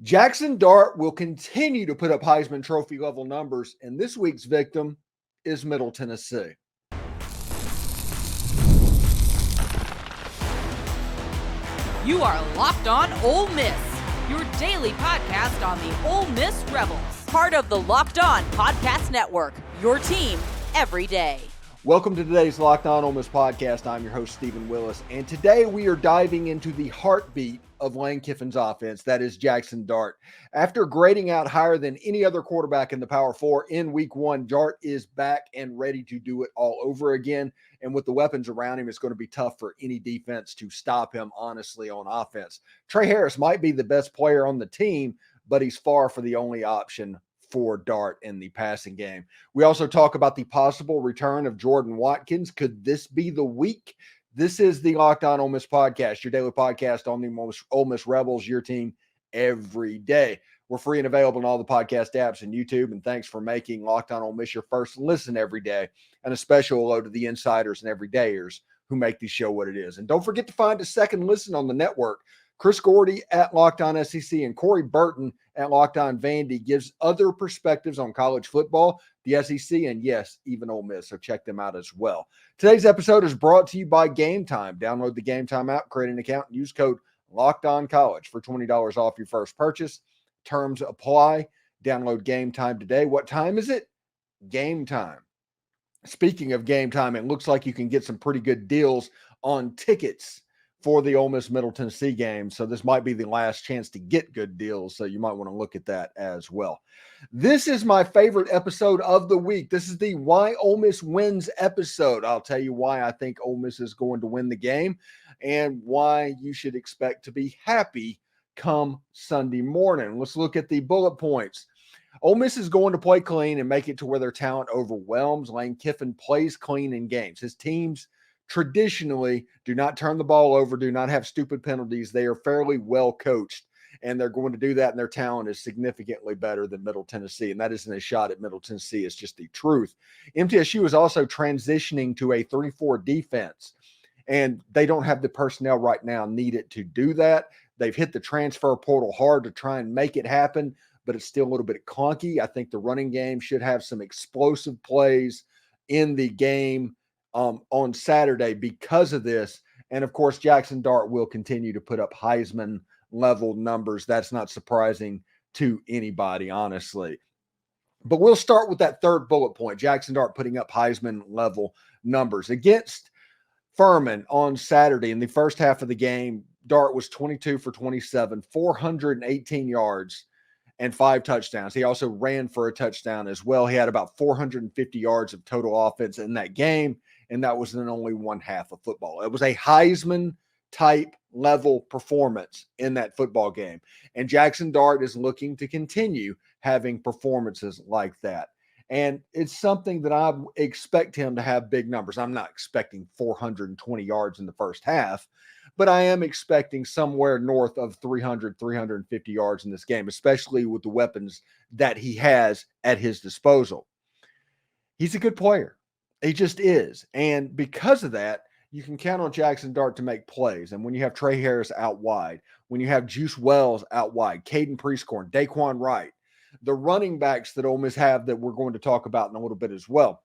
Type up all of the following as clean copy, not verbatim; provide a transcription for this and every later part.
Jaxson Dart will continue to put up Heisman Trophy level numbers, and this week's victim is Middle Tennessee. You are Locked On Ole Miss, your daily podcast on the Ole Miss Rebels. Part of the Locked On Podcast Network, your team every day. Welcome to today's Locked On Ole Miss podcast. I'm your host, Steven Willis, and today we are diving into the heartbeat of Lane Kiffin's offense, that is Jaxson Dart. After grading out higher than any other quarterback in the Power Four in week one, Dart is back and ready to do it all over again. And with the weapons around him, it's going to be tough for any defense to stop him, honestly, on offense. Tre Harris might be the best player on the team, but he's far from the only option for Dart in the passing game. We also talk about the possible return of Jordan Watkins. Could this be the week? This is the Locked On Ole Miss podcast, your daily podcast on the Ole Miss Rebels, your team every day. We're free and available on all the podcast apps and YouTube, and thanks for making Locked On Ole Miss your first listen every day. And a special hello to the insiders and everydayers who make this show what it is. And don't forget to find a second listen on the network. Chris Gordy at Locked On SEC and Corey Burton at Locked On Vandy gives other perspectives on college football, the SEC, and yes, even Ole Miss. So check them out as well. Today's episode is brought to you by Game Time. Download the Game Time app, create an account, and use code LOCKEDONCollege for $20 off your first purchase. Terms apply. Download Game Time today. What time is it? Game Time. Speaking of Game Time, it looks like you can get some pretty good deals on tickets for the Ole Miss Middle Tennessee game. So this might be the last chance to get good deals. So you might want to look at that as well. This is my favorite episode of the week. This is the Why Ole Miss Wins episode. I'll tell you why I think Ole Miss is going to win the game and why you should expect to be happy come Sunday morning. Let's look at the bullet points. Ole Miss is going to play clean and make it to where their talent overwhelms. Lane Kiffin plays clean in games. His teams traditionally do not turn the ball over, do not have stupid penalties. They are fairly well coached, and they're going to do that, and their talent is significantly better than Middle Tennessee, and that isn't a shot at Middle Tennessee. It's just the truth. MTSU is also transitioning to a 3-4 defense, and they don't have the personnel right now needed to do that. They've hit the transfer portal hard to try and make it happen, but it's still a little bit clunky. I think the running game should have some explosive plays in the game on Saturday because of this. And of course, Jaxson Dart will continue to put up Heisman level numbers. That's not surprising to anybody, honestly. But we'll start with that third bullet point. Jaxson Dart putting up Heisman level numbers against Furman on Saturday. In the first half of the game, Dart was 22 for 27, 418 yards and 5 touchdowns. He also ran for a touchdown as well. He had about 450 yards of total offense in that game, and that was in only one half of football. It was a Heisman-type level performance in that football game, and Jaxson Dart is looking to continue having performances like that. And it's something that I expect him to have big numbers. I'm not expecting 420 yards in the first half, but I am expecting somewhere north of 300, 350 yards in this game, especially with the weapons that he has at his disposal. He's a good player. He just is. And because of that, you can count on Jaxson Dart to make plays. And when you have Tre Harris out wide, when you have Juice Wells out wide, Caden Prieskorn, Daquan Wright, the running backs that Ole Miss have that we're going to talk about in a little bit as well,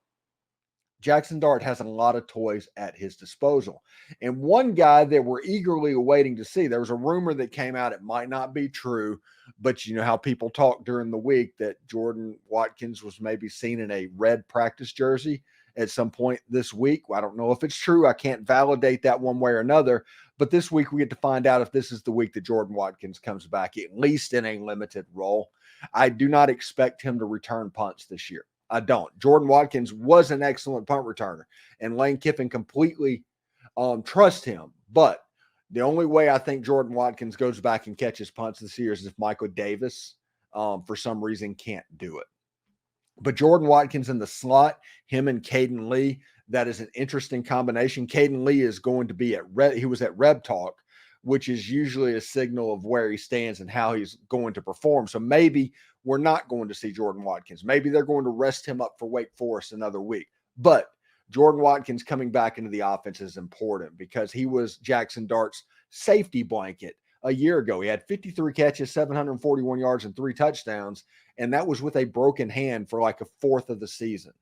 Jaxson Dart has a lot of toys at his disposal. And one guy that we're eagerly awaiting to see, there was a rumor that came out, it might not be true, but you know how people talk during the week that Jordan Watkins was maybe seen in a red practice jersey at some point this week. I don't know if it's true. I can't validate that one way or another. But this week we get to find out if this is the week that Jordan Watkins comes back, at least in a limited role. I do not expect him to return punts this year. I don't. Jordan Watkins was an excellent punt returner, and Lane Kiffin completely trusts him. But the only way I think Jordan Watkins goes back and catches punts this year is if Michael Davis, for some reason, can't do it. But Jordan Watkins in the slot, him and Caden Lee, that is an interesting combination. Caden Lee is going to be he was at Reb Talk, which is usually a signal of where he stands and how he's going to perform. So maybe we're not going to see Jordan Watkins. Maybe they're going to rest him up for Wake Forest another week. But Jordan Watkins coming back into the offense is important because he was Jaxson Dart's safety blanket a year ago. He had 53 catches, 741 yards, and 3 touchdowns, and that was with a broken hand for like a fourth of the season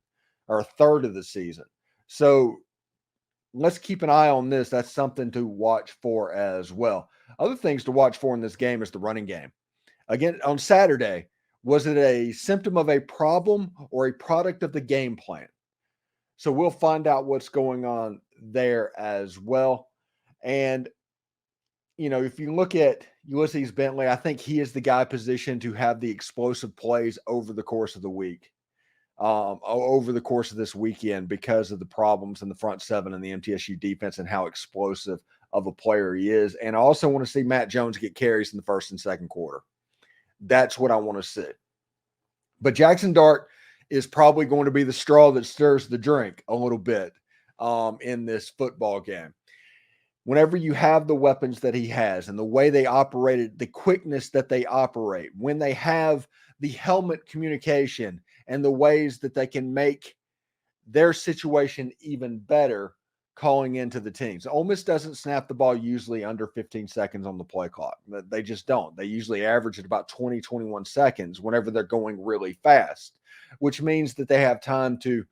or a third of the season. So let's keep an eye on this. That's something to watch for as well. Other things to watch for in this game is the running game. Again, on Saturday, was it a symptom of a problem or a product of the game plan? So we'll find out what's going on there as well. And, if you look at Ulysses Bentley, I think he is the guy positioned to have the explosive plays over the course of the week, over the course of this weekend because of the problems in the front seven and the MTSU defense and how explosive of a player he is. And I also want to see Matt Jones get carries in the first and second quarter. That's what I want to see. But Jaxson Dart is probably going to be the straw that stirs the drink a little bit in this football game. Whenever you have the weapons that he has and the way they operated, the quickness that they operate, when they have the helmet communication and the ways that they can make their situation even better calling into the teams. Ole Miss doesn't snap the ball usually under 15 seconds on the play clock. They just don't. They usually average at about 20, 21 seconds whenever they're going really fast, which means that they have time to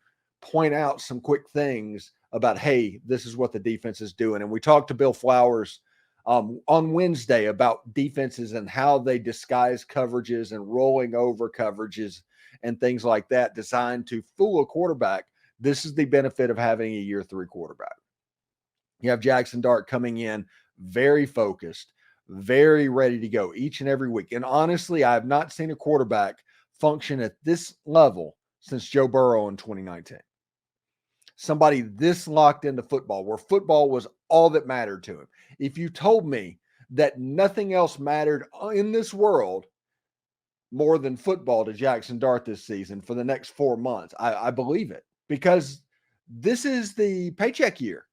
point out some quick things about, hey, this is what the defense is doing. And we talked to Bill Flowers on Wednesday about defenses and how they disguise coverages and rolling over coverages and things like that designed to fool a quarterback. This is the benefit of having a year 3 quarterback. You have Jaxson Dart coming in very focused, very ready to go each and every week. And honestly, I have not seen a quarterback function at this level since Joe Burrow in 2019. Somebody this locked into football, where football was all that mattered to him. If you told me that nothing else mattered in this world more than football to Jaxson Dart this season for the next 4 months, I believe it, because this is the paycheck year.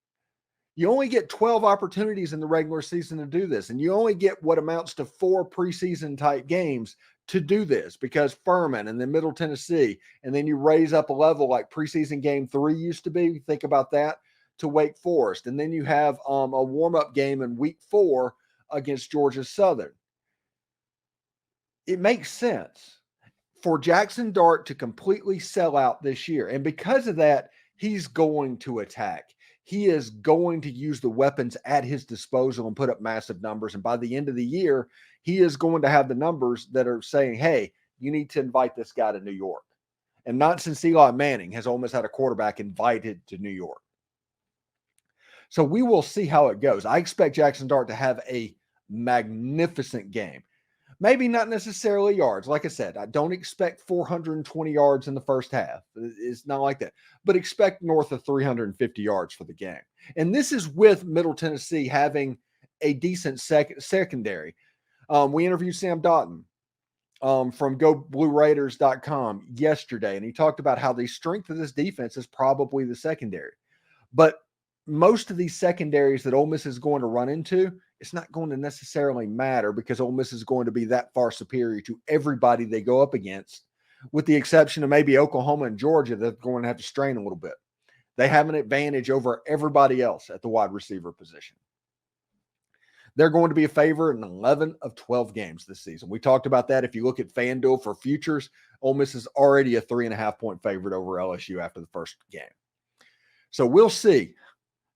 You only get 12 opportunities in the regular season to do this, and you only get what amounts to 4 preseason type games to do this, because Furman and then Middle Tennessee, and then you raise up a level like preseason game 3 used to be. Think about that, to Wake Forest. And then you have a warm-up game in week 4 against Georgia Southern. It makes sense for Jaxson Dart to completely sell out this year. And because of that, he's going to attack. He is going to use the weapons at his disposal and put up massive numbers. And by the end of the year, he is going to have the numbers that are saying, hey, you need to invite this guy to New York. And not since Eli Manning has Ole Miss had a quarterback invited to New York. So we will see how it goes. I expect Jaxson Dart to have a magnificent game. Maybe not necessarily yards. Like I said, I don't expect 420 yards in the first half. It's not like that. But expect north of 350 yards for the game. And this is with Middle Tennessee having a decent secondary. We interviewed Sam Doughton from GoBlueRaiders.com yesterday, and he talked about how the strength of this defense is probably the secondary. But most of these secondaries that Ole Miss is going to run into, it's not going to necessarily matter because Ole Miss is going to be that far superior to everybody they go up against, with the exception of maybe Oklahoma and Georgia. They're going to have to strain a little bit. They have an advantage over everybody else at the wide receiver position. They're going to be a favorite in 11 of 12 games this season. We talked about that. If you look at FanDuel for futures, Ole Miss is already a 3.5-point favorite over LSU after the first game. So we'll see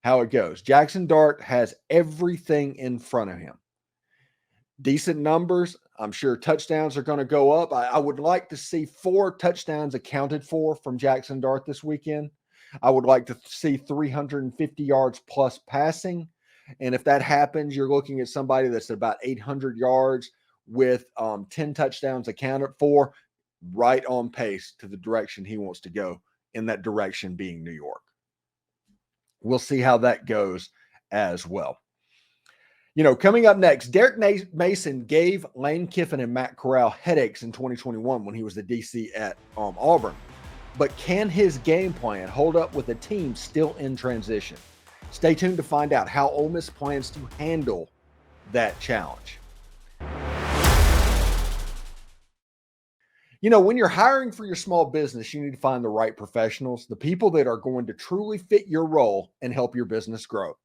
how it goes. Jaxson Dart has everything in front of him. Decent numbers. I'm sure touchdowns are going to go up. I would like to see 4 touchdowns accounted for from Jaxson Dart this weekend. I would like to see 350 yards plus passing. And if that happens, you're looking at somebody that's about 800 yards with 10 touchdowns accounted for, right on pace to the direction he wants to go, in that direction being New York. We'll see how that goes as well. Coming up next, Derek Mason gave Lane Kiffin and Matt Corral headaches in 2021 when he was the DC at Auburn. But can his game plan hold up with a team still in transition? Stay tuned to find out how Ole Miss plans to handle that challenge. When you're hiring for your small business, you need to find the right professionals, the people that are going to truly fit your role and help your business grow.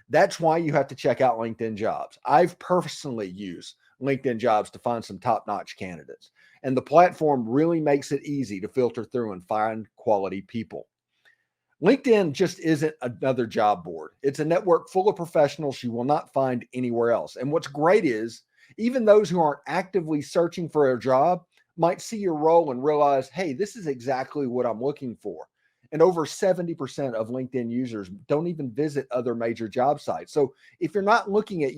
That's why you have to check out LinkedIn Jobs. I've personally used LinkedIn Jobs to find some top-notch candidates, and the platform really makes it easy to filter through and find quality people. LinkedIn just isn't another job board. It's a network full of professionals you will not find anywhere else. And what's great is even those who aren't actively searching for a job might see your role and realize, hey, this is exactly what I'm looking for. And over 70% of LinkedIn users don't even visit other major job sites. So if you're not looking at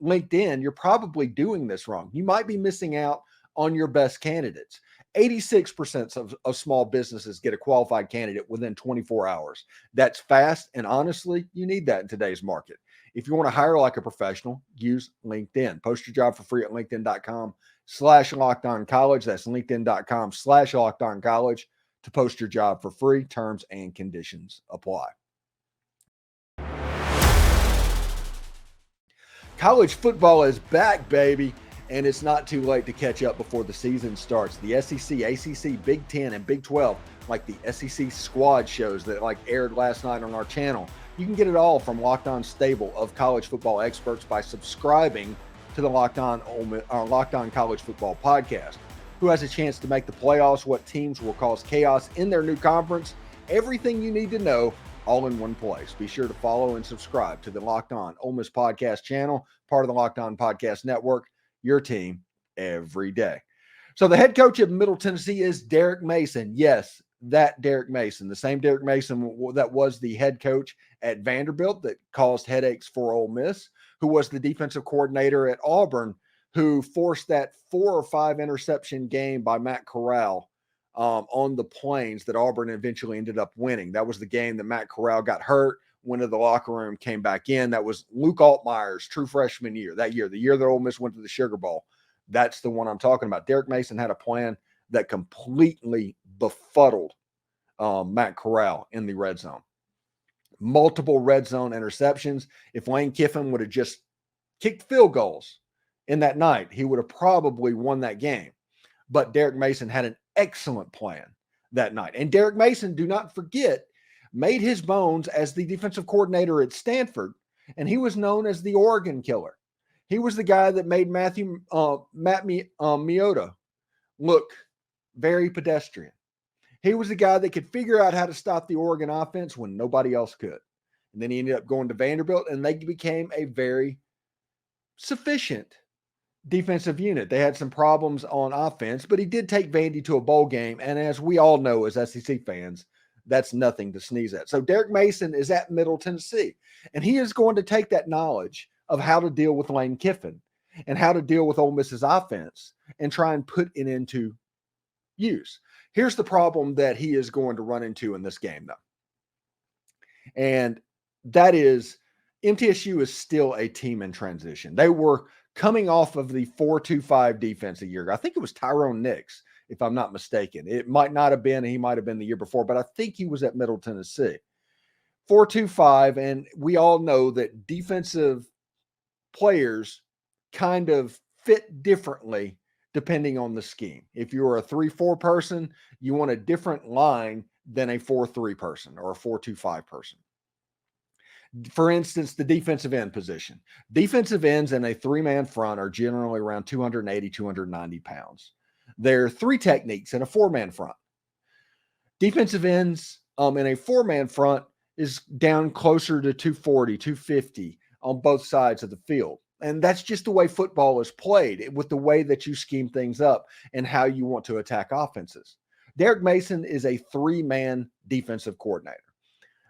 LinkedIn, you're probably doing this wrong. You might be missing out on your best candidates. 86% of small businesses get a qualified candidate within 24 hours. That's fast. And honestly, you need that in today's market. If you want to hire like a professional, use LinkedIn. Post your job for free at linkedin.com/lockedoncollege. That's linkedin.com/lockedoncollege to post your job for free. Terms and conditions apply. College football is back, baby. And it's not too late to catch up before the season starts. The SEC, ACC, Big Ten, and Big 12, like the SEC squad shows that aired last night on our channel. You can get it all from Locked On stable of college football experts by subscribing to the Locked On College Football podcast. Who has a chance to make the playoffs? What teams will cause chaos in their new conference? Everything you need to know, all in one place. Be sure to follow and subscribe to the Locked On Ole Miss podcast channel, part of the Locked On Podcast Network. Your team every day. So the head coach of Middle Tennessee is Derek Mason. Yes, that Derek Mason, the same Derek Mason that was the head coach at Vanderbilt that caused headaches for Ole Miss, who was the defensive coordinator at Auburn, who forced that 4 or 5 interception game by Matt Corral on the Plains that Auburn eventually ended up winning. That was the game that Matt Corral got hurt, went to the locker room, came back in. That was Luke Altmaier's true freshman year, the year that Ole Miss went to the Sugar Bowl. That's the one I'm talking about. Derek Mason had a plan that completely befuddled Matt Corral in the red zone. Multiple red zone interceptions. If Lane Kiffin would have just kicked field goals in that night, he would have probably won that game. But Derek Mason had an excellent plan that night. And Derek Mason, do not forget, made his bones as the defensive coordinator at Stanford, and he was known as the Oregon Killer. He was the guy that made Matt Miota look very pedestrian. He was the guy that could figure out how to stop the Oregon offense when nobody else could. And then he ended up going to Vanderbilt, and they became a very sufficient defensive unit. They had some problems on offense, but he did take Vandy to a bowl game, and as we all know as SEC fans, that's nothing to sneeze at. So Derek Mason is at Middle Tennessee, and he is going to take that knowledge of how to deal with Lane Kiffin and how to deal with Ole Miss's offense and try and put it into use. Here's the problem that he is going to run into in this game, though. And that is MTSU is still a team in transition. They were coming off of the 4-2-5 defense a year ago. I think it was Tyrone Nix, if I'm not mistaken. It might not have been, he might have been the year before, but I think he was at Middle Tennessee. 4-2-5, and we all know that defensive players kind of fit differently depending on the scheme. If you're a 3-4 person, you want a different line than a 4-3 person or a 4-2-5 person. For instance, the defensive end position. Defensive ends in a 3-man front are generally around 280, 290 pounds. There are 3 techniques in a 4-man front. Defensive ends in a 4-man front is down closer to 240, 250 on both sides of the field. And that's just the way football is played, with the way that you scheme things up and how you want to attack offenses. Derek Mason is a 3-man defensive coordinator.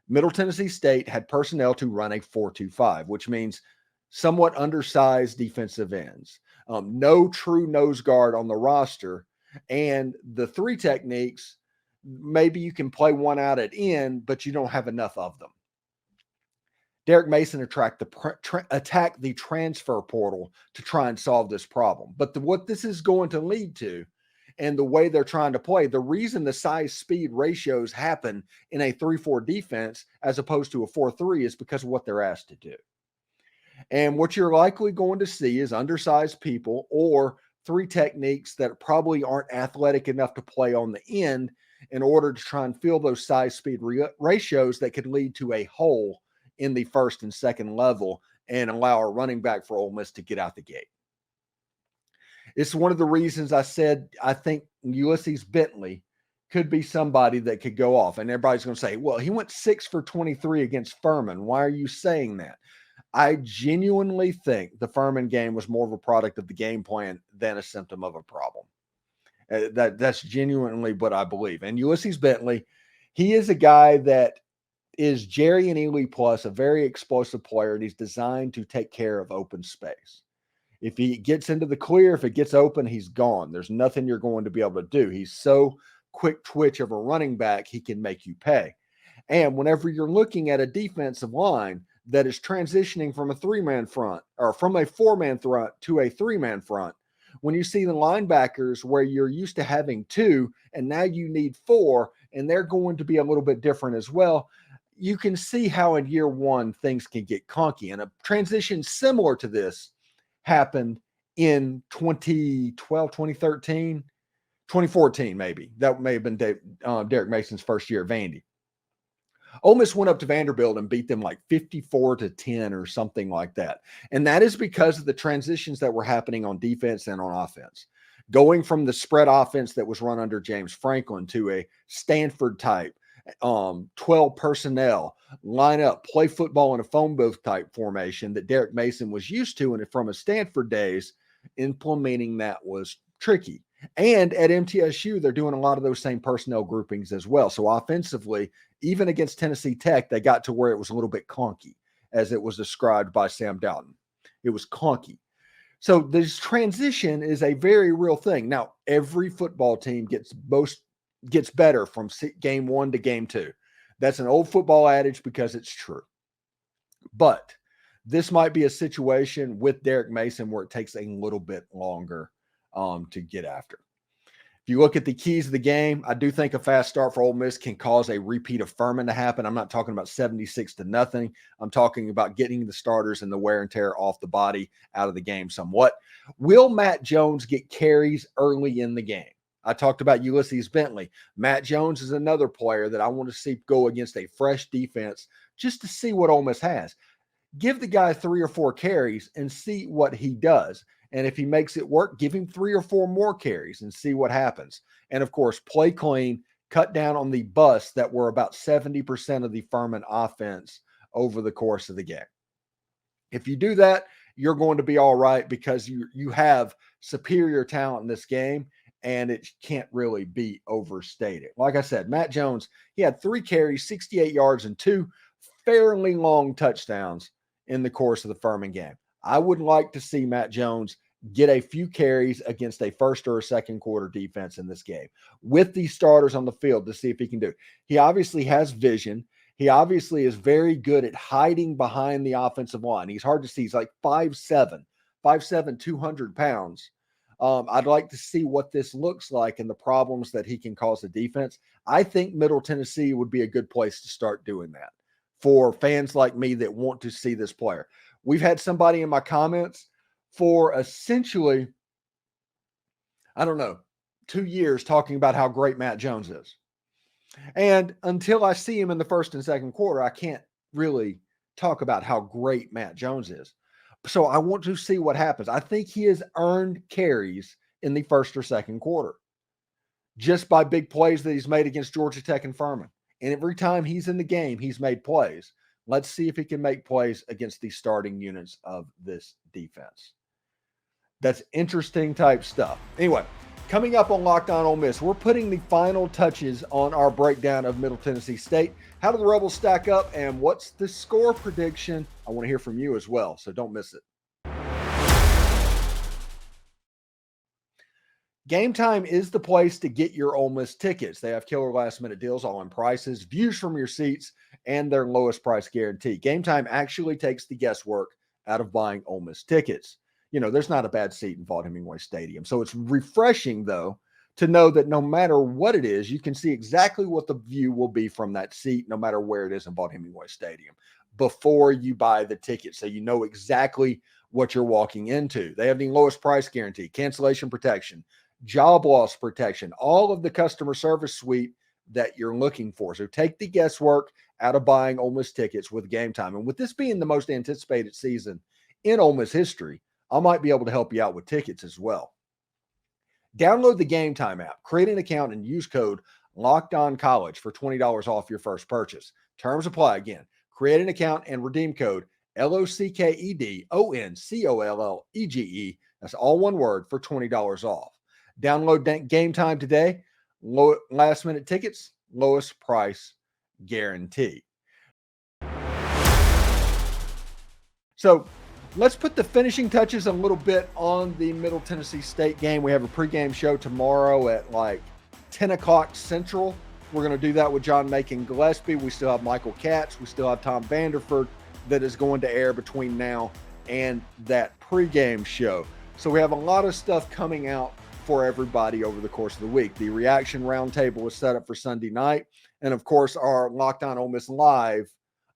Middle Tennessee State had personnel to run a 4-2-5, which means somewhat undersized defensive ends. No true nose guard on the roster. And the 3 techniques, maybe you can play one out at end, but you don't have enough of them. Derek Mason attacked the transfer portal to try and solve this problem. But what this is going to lead to, and the way they're trying to play, the reason the size-speed ratios happen in a 3-4 defense as opposed to a 4-3 is because of what they're asked to do. And what you're likely going to see is undersized people or 3 techniques that probably aren't athletic enough to play on the end in order to try and fill those size-speed ratios that could lead to a hole in the first and second level and allow a running back for Ole Miss to get out the gate. It's one of the reasons I said I think Ulysses Bentley could be somebody that could go off. And everybody's going to say, well, he went 6 for 23 against Furman. Why are you saying that? I genuinely think the Furman game was more of a product of the game plan than a symptom of a problem. That's genuinely what I believe. And Ulysses Bentley, he is a guy that is Jerry and Ely plus, a very explosive player, and he's designed to take care of open space. If he gets into the clear, if it gets open, he's gone. There's nothing you're going to be able to do. He's so quick twitch of a running back, he can make you pay. And whenever you're looking at a defensive line that is transitioning from a 3-man front or from a 4-man front to a 3-man front, when you see the linebackers where you're used to having 2 and now you need 4, and they're going to be a little bit different as well, you can see how in year one things can get clunky. And a transition similar to this happened in 2012, 2013, 2014 maybe. That may have been Derek Mason's first year at Vandy. Ole Miss went up to Vanderbilt and beat them like 54-10 or something like that. And that is because of the transitions that were happening on defense and on offense. Going from the spread offense that was run under James Franklin to a Stanford type, 12 personnel, line up, play football in a phone booth type formation that Derek Mason was used to and from his Stanford days, implementing that was tricky. And at MTSU, they're doing a lot of those same personnel groupings as well. So offensively, even against Tennessee Tech, they got to where it was a little bit clunky, as it was described by Sam Doughton. It was clunky. So this transition is a very real thing. Now, every football team gets better from game 1 to game 2. That's an old football adage because it's true. But this might be a situation with Derek Mason where it takes a little bit longer to get after. If you look at the keys of the game, I do think a fast start for Ole Miss can cause a repeat of Furman to happen. I'm not talking about 76-0. I'm talking about getting the starters and the wear and tear off the body out of the game somewhat. Will Matt Jones get carries early in the game? I talked about Ulysses Bentley. Matt Jones is another player that I want to see go against a fresh defense just to see what Ole Miss has. Give the guy 3 or 4 carries and see what he does. And if he makes it work, give him 3 or 4 more carries and see what happens. And of course, play clean, cut down on the busts that were about 70% of the Furman offense over the course of the game. If you do that, you're going to be all right because you have superior talent in this game, and it can't really be overstated. Like I said, Matt Jones, he had 3 carries, 68 yards, and 2 fairly long touchdowns in the course of the Furman game. I would like to see Matt Jones get a few carries against a first or a second quarter defense in this game with these starters on the field to see if he can do it. He obviously has vision. He obviously is very good at hiding behind the offensive line. He's hard to see. He's like 5'7", 200 pounds. I'd like to see what this looks like and the problems that he can cause the defense. I think Middle Tennessee would be a good place to start doing that for fans like me that want to see this player. We've had somebody in my comments for essentially, 2 years talking about how great Matt Jones is. And until I see him in the first and second quarter, I can't really talk about how great Matt Jones is. So I want to see what happens. I think he has earned carries in the first or second quarter just by big plays that he's made against Georgia Tech and Furman. And every time he's in the game, he's made plays. Let's see if he can make plays against the starting units of this defense. That's interesting type stuff. Anyway, coming up on Locked On Ole Miss, we're putting the final touches on our breakdown of Middle Tennessee State. How do the Rebels stack up, and what's the score prediction? I want to hear from you as well, so don't miss it. Game Time is the place to get your Ole Miss tickets. They have killer last-minute deals, all-in prices, views from your seats, and their lowest price guarantee. Game Time actually takes the guesswork out of buying Ole Miss tickets. You know, there's not a bad seat in Vaught-Hemingway Stadium. So it's refreshing, though, to know that no matter what it is, you can see exactly what the view will be from that seat, no matter where it is in Vaught-Hemingway Stadium, before you buy the ticket. So you know exactly what you're walking into. They have the lowest price guarantee, cancellation protection, job loss protection, all of the customer service suite that you're looking for. So take the guesswork out of buying Ole Miss tickets with Game Time. And with this being the most anticipated season in Ole Miss history, I might be able to help you out with tickets as well. Download the Game Time app, create an account, and use code LOCKEDONCollege for $20 off your first purchase. Terms apply. Again, create an account and redeem code LOCKEDONCOLLEGE. That's all one word for $20 off. Download Game Time today. Last minute tickets, lowest price guarantee. So let's put the finishing touches a little bit on the Middle Tennessee State game. We have a pregame show tomorrow at like 10 o'clock Central. We're going to do that with John Macon Gillespie. We still have Michael Katz. We still have Tom Vanderford that is going to air between now and that pregame show. So we have a lot of stuff coming out for everybody over the course of the week. The reaction roundtable is set up for Sunday night. And of course, our Locked On Ole Miss Live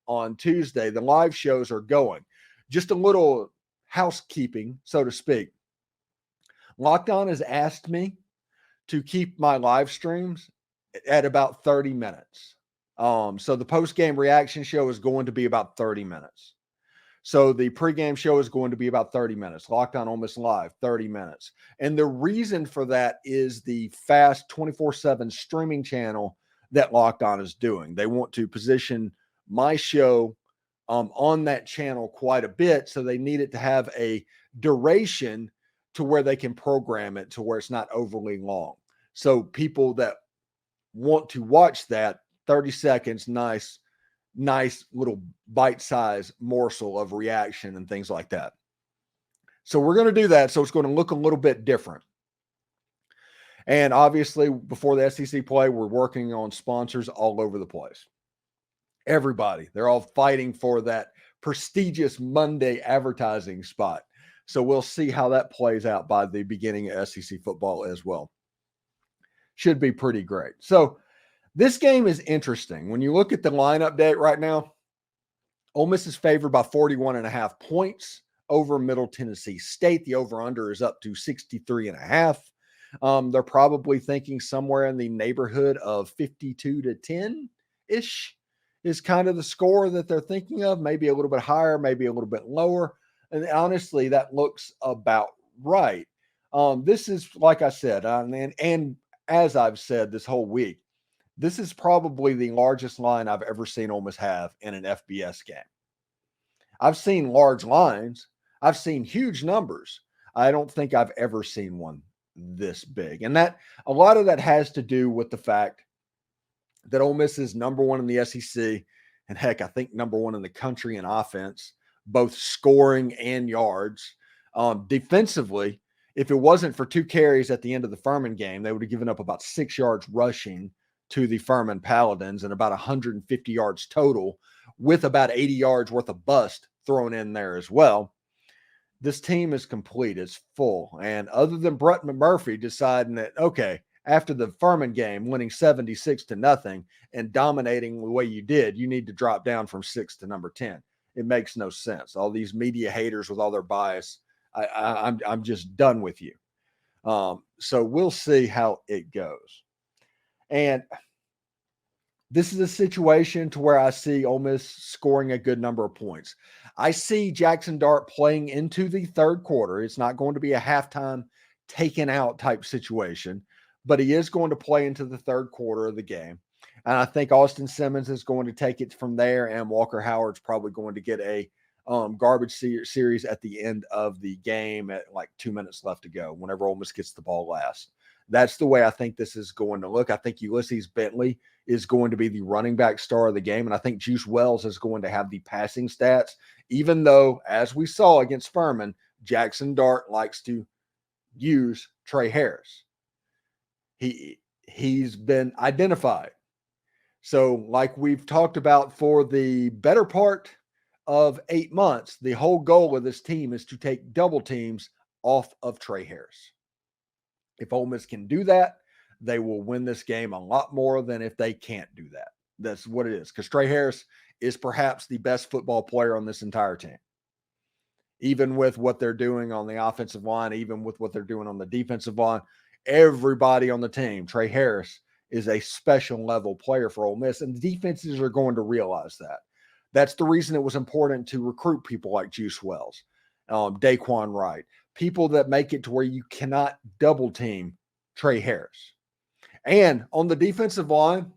on Tuesday. The live shows are going. Just a little housekeeping, so to speak. Locked On has asked me to keep my live streams at about 30 minutes. So the post-game reaction show is going to be about 30 minutes. So the pregame show is going to be about 30 minutes. Locked On Ole Miss Live, 30 minutes. And the reason for that is the fast 24/7 streaming channel that Locked On is doing. They want to position my show on that channel quite a bit, so they need it to have a duration to where they can program it to where it's not overly long. So people that want to watch that, 30 seconds, nice little bite-sized morsel of reaction and things like that. So we're going to do that. So it's going to look a little bit different. And obviously, before the SEC play, we're working on sponsors all over the place. Everybody, they're all fighting for that prestigious Monday advertising spot. So we'll see how that plays out by the beginning of SEC football as well. Should be pretty great. So this game is interesting. When you look at the line update right now, Ole Miss is favored by 41.5 points over Middle Tennessee State. The over-under is up to 63.5. They're probably thinking somewhere in the neighborhood of 52-10-ish is kind of the score that they're thinking of. Maybe a little bit higher, maybe a little bit lower. And honestly, that looks about right. This is, like I said, and as I've said this whole week, this is probably the largest line I've ever seen Ole Miss have in an FBS game. I've seen large lines. I've seen huge numbers. I don't think I've ever seen one this big. And that a lot of that has to do with the fact that Ole Miss is number one in the SEC, and heck, I think number one in the country in offense, both scoring and yards. Defensively, if it wasn't for 2 carries at the end of the Furman game, they would have given up about 6 yards rushing to the Furman Paladins and about 150 yards total, with about 80 yards worth of bust thrown in there as well. This team is complete. It's full. And other than Brett McMurphy deciding that, okay, after the Furman game, winning 76-0 and dominating the way you did, you need to drop down from 6 to number 10. It makes no sense. All these media haters with all their bias, I'm just done with you. So we'll see how it goes. And this is a situation to where I see Ole Miss scoring a good number of points. I see Jaxson Dart playing into the third quarter. It's not going to be a halftime taken out type situation, but he is going to play into the third quarter of the game. And I think Austin Simmons is going to take it from there, and Walker Howard's probably going to get a garbage series at the end of the game at like 2 minutes left to go, whenever Ole Miss gets the ball last. That's the way I think this is going to look. I think Ulysses Bentley is going to be the running back star of the game, and I think Juice Wells is going to have the passing stats, even though, as we saw against Furman, Jaxson Dart likes to use Tre Harris. He's been identified. So like we've talked about for the better part of 8 months, the whole goal of this team is to take double teams off of Tre Harris. If Ole Miss can do that, they will win this game a lot more than if they can't do that. That's what it is, because Tre Harris is perhaps the best football player on this entire team. Even with what they're doing on the offensive line, even with what they're doing on the defensive line, everybody on the team, Tre Harris is a special level player for Ole Miss, and the defenses are going to realize that. That's the reason it was important to recruit people like Juice Wells, Daquan Wright, people that make it to where you cannot double team Tre Harris. And on the defensive line,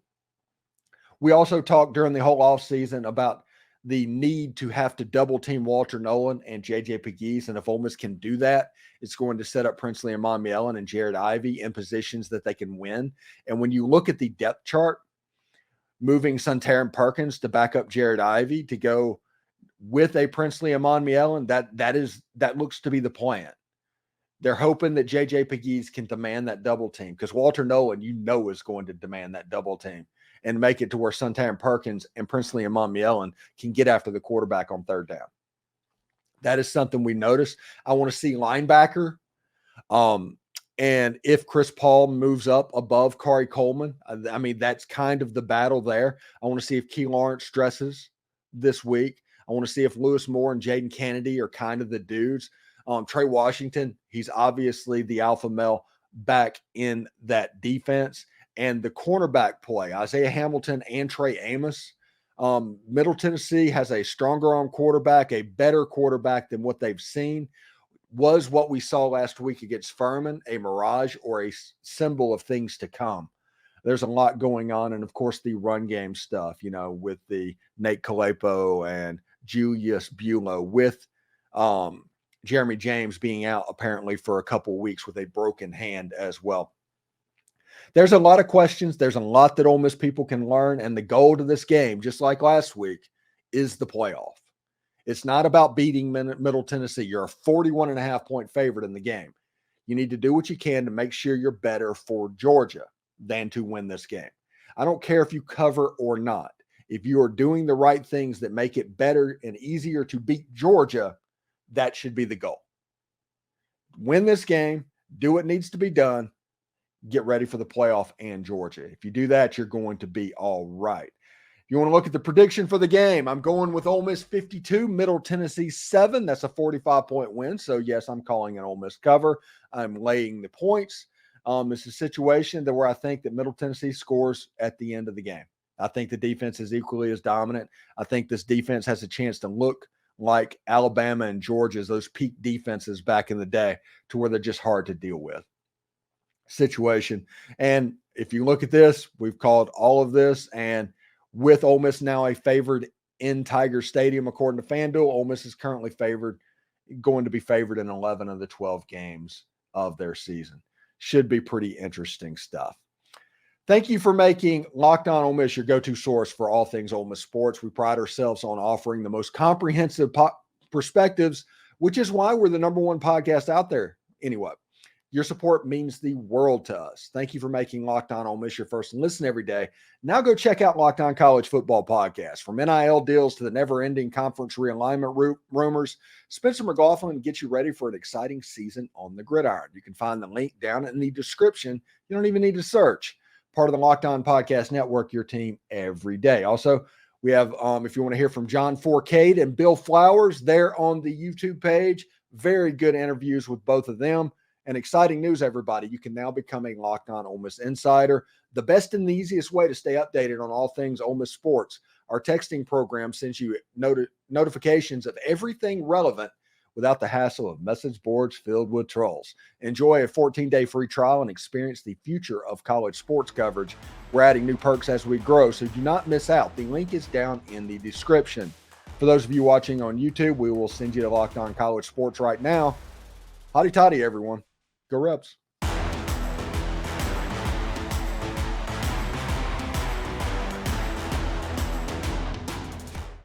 we also talked during the whole offseason about the need to have to double team Walter Nolan and JJ Pegues. And if Ole Miss can do that, it's going to set up Princely Amonmielen and Jared Ivey in positions that they can win. And when you look at the depth chart, moving Suntarine Perkins to back up Jared Ivey to go with a Princely Amonmielen, that looks to be the plan. They're hoping that JJ Pegues can demand that double team, because Walter Nolan, is going to demand that double team and make it to where Suntarine Perkins and Princely Amonmielen can get after the quarterback on third down. That is something we noticed. I want to see linebacker. And if Chris Paul moves up above Kari Coleman, that's kind of the battle there. I want to see if Key Lawrence stresses this week. I want to see if Lewis Moore and Jaden Kennedy are kind of the dudes. Trey Washington, he's obviously the alpha male back in that defense. And the cornerback play, Isaiah Hamilton and Trey Amos. Middle Tennessee has a stronger arm quarterback, a better quarterback than what they've seen. Was what we saw last week against Furman a mirage or a symbol of things to come? There's a lot going on. And, of course, the run game stuff, with the Nate Kalepo and Julius Buelow, with Jeremy James being out apparently for a couple of weeks with a broken hand as well. There's a lot of questions. There's a lot that Ole Miss people can learn. And the goal to this game, just like last week, is the playoff. It's not about beating Middle Tennessee. You're a 41.5-point favorite in the game. You need to do what you can to make sure you're better for Georgia than to win this game. I don't care if you cover or not. If you are doing the right things that make it better and easier to beat Georgia, that should be the goal. Win this game, do what needs to be done, get ready for the playoff and Georgia. If you do that, you're going to be all right. If you want to look at the prediction for the game, I'm going with Ole Miss 52, Middle Tennessee 7. That's a 45-point win. So, yes, I'm calling an Ole Miss cover. I'm laying the points. It's a situation where I think that Middle Tennessee scores at the end of the game. I think the defense is equally as dominant. I think this defense has a chance to look like Alabama and Georgia's, those peak defenses back in the day, to where they're just hard to deal with situation. And if you look at this, we've called all of this, and with Ole Miss now a favored in Tiger Stadium, according to FanDuel, Ole Miss is currently going to be favored in 11 of the 12 games of their season. Should be pretty interesting stuff. Thank you for making Locked On Ole Miss your go-to source for all things Ole Miss sports. We pride ourselves on offering the most comprehensive perspectives, which is why we're the number one podcast out there. Anyway, your support means the world to us. Thank you for making Locked On Ole Miss your first listen every day. Now go check out Locked On College Football Podcast. From NIL deals to the never-ending conference realignment rumors, Spencer McLaughlin gets you ready for an exciting season on the gridiron. You can find the link down in the description. You don't even need to search. Part of the Locked On Podcast Network, your team every day. Also, we have, if you want to hear from John Forcade and Bill Flowers, they're on the YouTube page. Very good interviews with both of them. And exciting news, everybody. You can now become a Locked On Ole Miss Insider. The best and the easiest way to stay updated on all things Ole Miss sports. Our texting program sends you notifications of everything relevant without the hassle of message boards filled with trolls. Enjoy a 14-day free trial and experience the future of college sports coverage. We're adding new perks as we grow, so do not miss out. The link is down in the description. For those of you watching on YouTube, we will send you to Locked On College Sports right now. Hotty toddy, everyone. Go Rebs.